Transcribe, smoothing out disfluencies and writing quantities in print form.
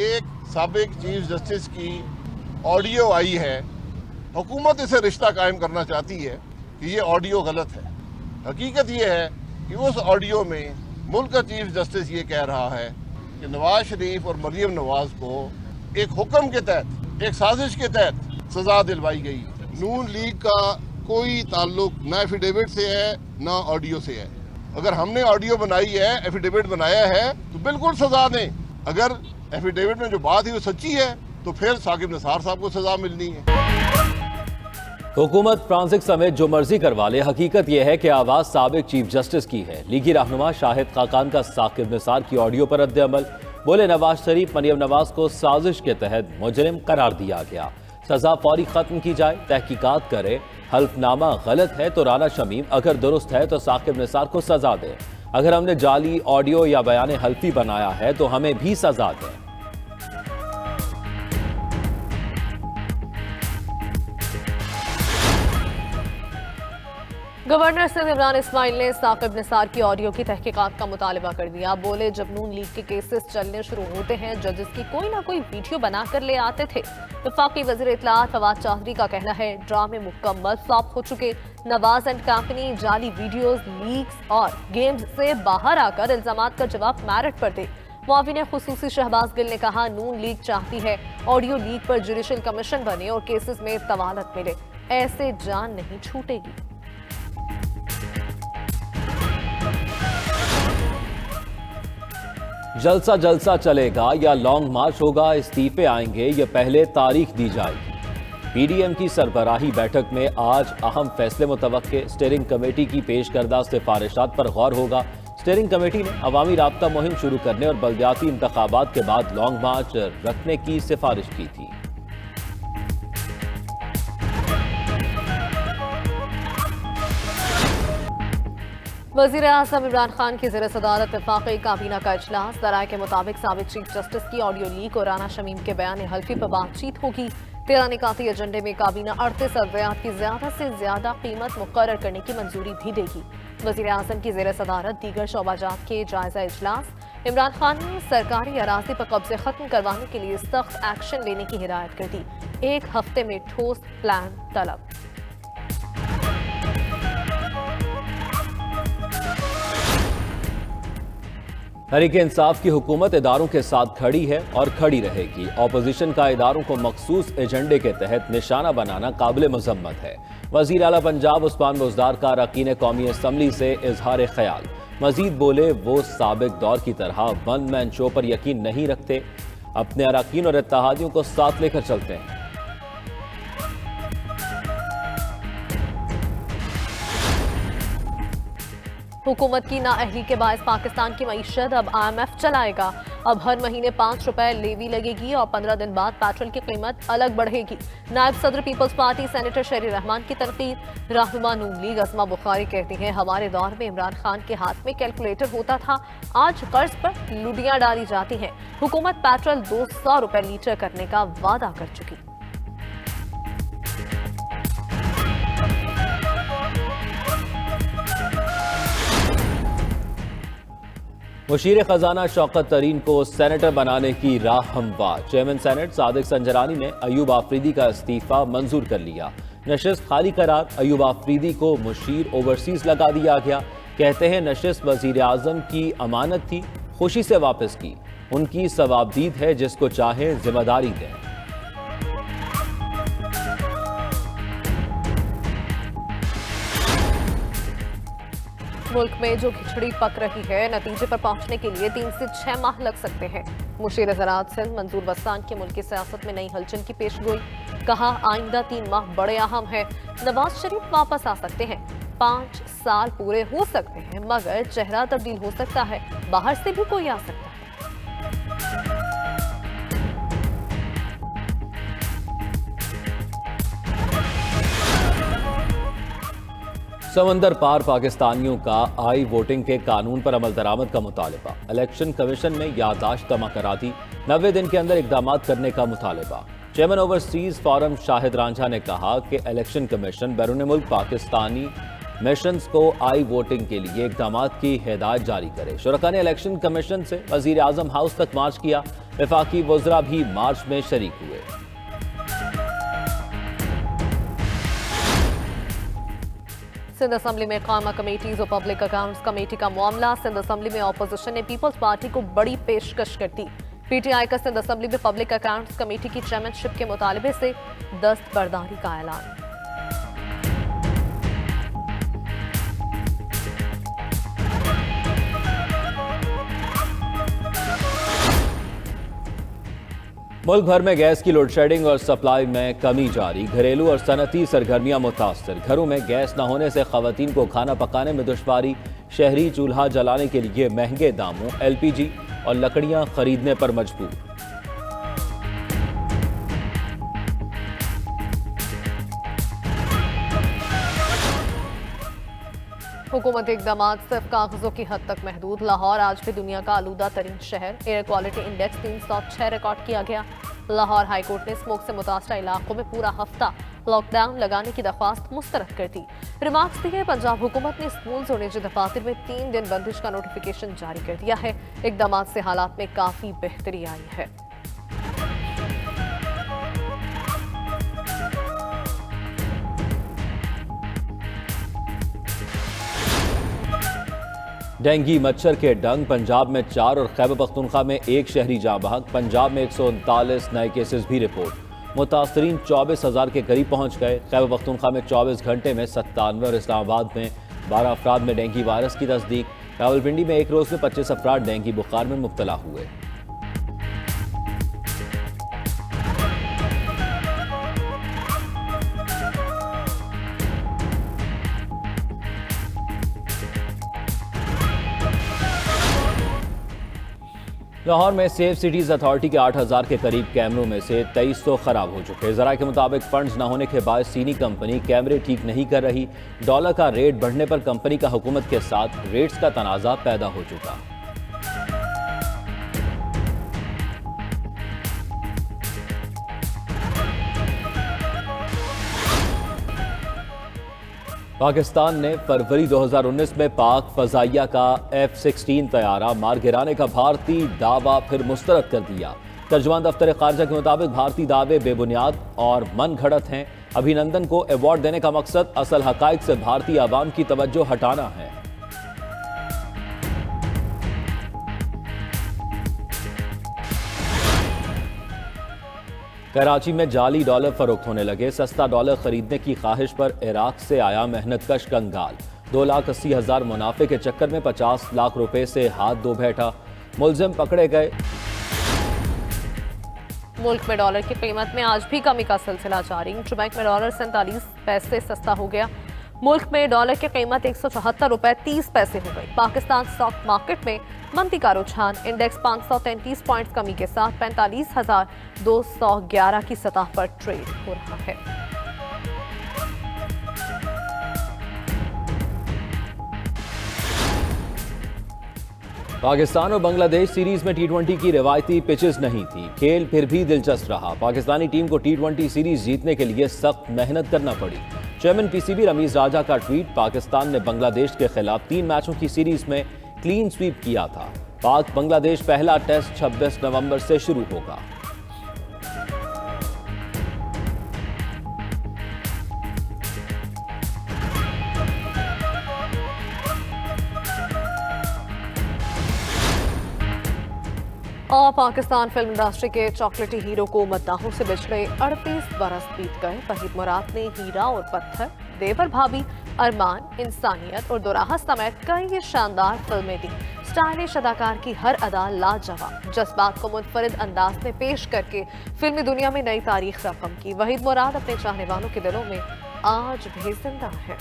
एक साबिक chief justice की ऑडियो आई है, हुकूमत इसे रिश्ता कायम करना चाहती है कि ये ऑडियो गलत है। हकीकत ये है कि उस ऑडियो में मुल्क का चीफ जस्टिस ये कह रहा है कि नवाज शरीफ और मरियम नवाज को एक हुक्म के तहत, एक साजिश के तहत सजा दिलवाई गई। नून लीग का कोई ताल्लुक ना एफिडेविट से है ना ऑडियो से है। अगर हमने ऑडियो बनाई है, एफिडेविट बनाया है, तो बिल्कुल सजा दें। अगर एफिडेविट में जो बात है वो सच्ची है तो फिर साकिब निसार साहब को सजा मिलनी है। हुकूमत फ्रांसिक समेत जो मर्जी करवा ले, हकीकत यह है कि आवाज साबिक चीफ जस्टिस की है। लीगी रहनुमा शाहिद खाकान का साकिब निसार की ऑडियो पर रद्द अमल। बोले नवाज शरीफ मरियम नवाज को साजिश के तहत मुजरिम करार दिया गया, सजा फौरी खत्म की जाए, तहकीकात करे। हल्फनामा गलत है तो राना शमीम, अगर दुरुस्त है तो साकिब निसार को सजा दे। अगर हमने जाली ऑडियो या बयान हल्फी बनाया है तो हमें भी सजा दें। गवर्नर सिंध इमरान इस्माइल ने साकिब निसार की ऑडियो की तहकीकात का मुतालबा कर दिया। बोले जब नून लीग के केसेस चलने शुरू होते हैं, जजेस की कोई ना कोई वीडियो बनाकर ले आते थे। वफाकी वजीर इत्तलात फवाद चौधरी का कहना है ड्रामे मुकम्मल फ्लॉप हो चुके। नवाज एंड कंपनी जाली वीडियोज, लीक्स और गेम्स से बाहर आकर इल्जामात का जवाब मेरिट पर दे। मुआविन खुसूसी शहबाज गिल ने कहा नून लीग चाहती है ऑडियो लीक पर जुडिशल कमीशन बने और केसेस में तवालत मिले, ऐसे जान नहीं छूटेगी। जलसा जलसा चलेगा या लॉन्ग मार्च होगा, इस्तीफे आएंगे, ये पहले तारीख दी जाएगी। पीडीएम की सरबराही बैठक में आज अहम फैसले मुतवक्के। स्टीयरिंग कमेटी की पेश करदा सिफारिशात पर गौर होगा। स्टीयरिंग कमेटी ने अवामी राब्ता मुहिम शुरू करने और बल्दियाती इंतखाबात के बाद लॉन्ग मार्च रखने की सिफारिश की थी। वजीर आज़म इमरान खान की ज़ेर सदारत वफाकी काबीना का इजलास। दराए के मुताबिक साबिक चीफ जस्टिस की ऑडियो लीक और राना शमीम के बयान हल्फी पर बातचीत होगी। 13 निकाती एजेंडे में काबीना 38 अद्वियात की ज्यादा से ज्यादा कीमत मुकर्रर करने की मंजूरी भी देगी। वजीर आज़म की ज़ेर सदारत दीगर शोबाजात के जायजा इजलास। इमरान खान ने सरकारी अराजी पर कब्जे खत्म करवाने के लिए सख्त एक्शन लेने की हिदायत कर दी। 1 हफ्ते में ठोस प्लान तलब। तहरीक इंसाफ की हुकूमत इदारों के साथ खड़ी है और खड़ी रहेगी। ऑपोजिशन का इदारों को मखसूस एजेंडे के तहत निशाना बनाना काबिल मजम्मत है। वजीर आला पंजाब उस्मान बुज़दार का अरकान कौमी असम्बली से इजहार ख्याल। मजीद बोले वो साबिक दौर की तरह वन मैन शो पर यकीन नहीं रखते, अपने अरकान और इत्तेहादियों को साथ लेकर चलते हैं। हुकूमत की नाअहली के बायस पाकिस्तान की मईशत अब IMF चलाएगा। अब हर महीने 5 रुपए लेवी लगेगी और 15 दिन बाद पेट्रोल की कीमत अलग बढ़ेगी। नायब सदर पीपल्स पार्टी सेनेटर शहरी रहमान की तनकीद। रहनुमा नून लीग अस्मा बुखारी कहती हैं हमारे दौर में इमरान खान के हाथ में कैलकुलेटर होता था, आज कर्ज पर लुडियां डाली जाती हैं। हुकूमत पेट्रोल 200 रुपए लीटर करने का वादा कर चुकी। मुशीर खजाना शौकत तरीन को सेनेटर बनाने की राह हमवार। चेयरमैन सेनेट सादिक संजरानी ने अयूब आफरीदी का इस्तीफा मंजूर कर लिया। नशिस्त खाली करार, अयूब आफरीदी को मुशीर ओवरसीज लगा दिया गया। कहते हैं नशिस्त वजीर आजम की अमानत थी, खुशी से वापस की। उनकी सवाबदीद है, जिसको चाहे जिम्मेदारी दें। मुल्क में जो खिचड़ी पक रही है, नतीजे पर पहुंचने के लिए 3 से 6 माह लग सकते हैं। मुशीर ज़राअत सिंध मंजूर बस्तान की मुल्की सियासत में नई हलचल की पेशगोई। कहा आइंदा 3 माह बड़े अहम है। नवाज शरीफ वापस आ सकते हैं, 5 साल पूरे हो सकते हैं, मगर चेहरा तब्दील हो सकता है, बाहर से भी कोई आ सकता है। समंदर पार पाकिस्तानियों का आई वोटिंग के कानून पर अमल दरामद का मुतालबा। इलेक्शन कमीशन ने याददाश्त जमा करा दी, 90 दिन के अंदर इकदाम करने का मुतालबा। Chairman overseas forum Shahid Ranjha ने कहा कि इलेक्शन कमीशन बैरून मुल्क पाकिस्तानी मिशंस को आई वोटिंग के लिए इकदाम की हिदायत जारी करे। शुरका ने इलेक्शन कमीशन से वजीर आजम हाउस तक मार्च किया। वफाकी वज़रा भी मार्च में शरीक हुए। सिंध असम्बली में कायमा कमेटीज और पब्लिक अकाउंट्स कमेटी का मामला। सिंध असम्बली में ऑपोजिशन ने पीपल्स पार्टी को बड़ी पेशकश कर दी। पीटीआई का सिंध असम्बली में पब्लिक अकाउंट्स कमेटी की चेयरमैनशिप के मुतालबे से दस्तबरदारी का ऐलान। मुल्क भर में गैस की लोड शेडिंग और सप्लाई में कमी जारी। घरेलू और सनती सरगर्मियां मुतासर। घरों में गैस न होने से खवातीन को खाना पकाने में दुश्वारी। शहरी चूल्हा जलाने के लिए महंगे दामों LPG और लकड़ियां खरीदने पर मजबूर। हुकूमती इकदाम सिर्फ कागजों की हद तक महदूद। लाहौर आज भी दुनिया का आलूदा तरीन शहर। एयर क्वालिटी इंडेक्स 306 रिकॉर्ड किया गया। लाहौर हाईकोर्ट ने स्मोक से मुतासरा इलाकों में पूरा हफ्ता लॉकडाउन लगाने की दरख्वास्त मुस्तरद कर दी। रिमार्क्स दिए पंजाब हुकूमत ने स्कूल्स और निजी दफातर में 3 दिन बंदिश का नोटिफिकेशन जारी कर दिया है। इकदाम से हालात में काफी बेहतरी आई है। डेंगी मच्छर के डंग। पंजाब में 4 और खैबर पख्तूनख्वा में 1 शहरी जाँ बहक। पंजाब में 139 नए केसेस भी रिपोर्ट। मुतासरीन 24,000 के करीब पहुंच गए। खैबर पख्तूनख्वा में 24 घंटे में 97 और इस्लामाबाद में 12 अफराद में डेंगी वायरस की तस्दीक। रावलपिंडी में एक रोज में 25 अफराद डेंगी बुखार में मुब्तला हुए। लाहौर में सेफ सिटीज अथॉरिटी के 8,000 के करीब कैमरों में से 2300 खराब हो चुके। जरा के मुताबिक फंड्स न होने के बाद चीनी कंपनी कैमरे ठीक नहीं कर रही। डॉलर का रेट बढ़ने पर कंपनी का हुकूमत के साथ रेट्स का तनाज़ा पैदा हो चुका। पाकिस्तान ने फरवरी 2019 में पाक फजाइया का F-16 तैयारा मार गिराने का भारतीय दावा फिर मुस्तरद कर दिया। तर्जुमान दफ्तर खारजा के मुताबिक भारतीय दावे बेबुनियाद और मन घड़त हैं। अभिनंदन को अवार्ड देने का मकसद असल हकाइक से भारतीय आवाम की तवज्जो हटाना है। कराची में जाली डॉलर फरोख्त होने लगे। सस्ता डॉलर खरीदने की ख्वाहिश पर इराक से आया मेहनतकश कंगाल 2,80,000 मुनाफे के चक्कर में 50 लाख रुपए से हाथ धो बैठा। मुलजिम पकड़े गए। मुल्क में डॉलर की कीमत में आज भी कमी का सिलसिला जारी। इंटरबैंक में डॉलर 47 पैसे सस्ता हो गया। मुल्क में डॉलर की कीमत 174 रुपए 30 पैसे हो गई। पाकिस्तान स्टॉक मार्केट में मंदी का रुझान। इंडेक्स 533 पॉइंट्स कमी के साथ 45,211 की सतह पर ट्रेड हो रहा है। पाकिस्तान और बांग्लादेश सीरीज में T20 की रिवायती पिचेस नहीं थी। खेल फिर भी दिलचस्प रहा। पाकिस्तानी टीम को T20 सीरीज जीतने के लिए सख्त मेहनत करना पड़ी। चेयरमैन PCB रमीज राजा का ट्वीट। पाकिस्तान ने बांग्लादेश के खिलाफ 3 मैचों की सीरीज में क्लीन स्वीप किया था। पाक बांग्लादेश पहला टेस्ट 26 नवंबर से शुरू होगा। और पाकिस्तान फिल्म इंडस्ट्री के चॉकलेटी हीरो को मद्दाहों से बिछड़े 38 बरस बीत गए। वहीद मुराद ने हीरा और पत्थर, देवर भाभी, अरमान, इंसानियत और दोराहा समेत कई शानदार फिल्में दी। स्टाइलिश अदाकार की हर अदा लाजवाब। जज्बात को मुनफरिद अंदाज में पेश करके फिल्मी दुनिया में नई तारीख रकम की। वहीद मुराद अपने चाहने वालों के दिलों में आज भी जिंदा है।